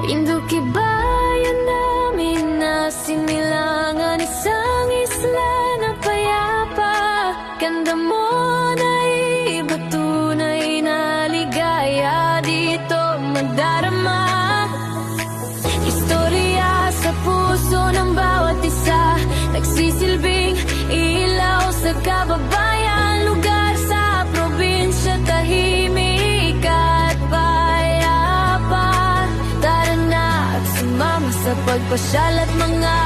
Pinduki bayan namin na sinilangan, isang isla na payapa. Ganda mo na iba, tunay na ligaya dito madarama. Istorya sa puso ng bawat isa, nagsisilbing ilaw sa kababayan. Lugar sa probinsya, tahimik at payapa. Tara na at sumama sa pagpasyal at mga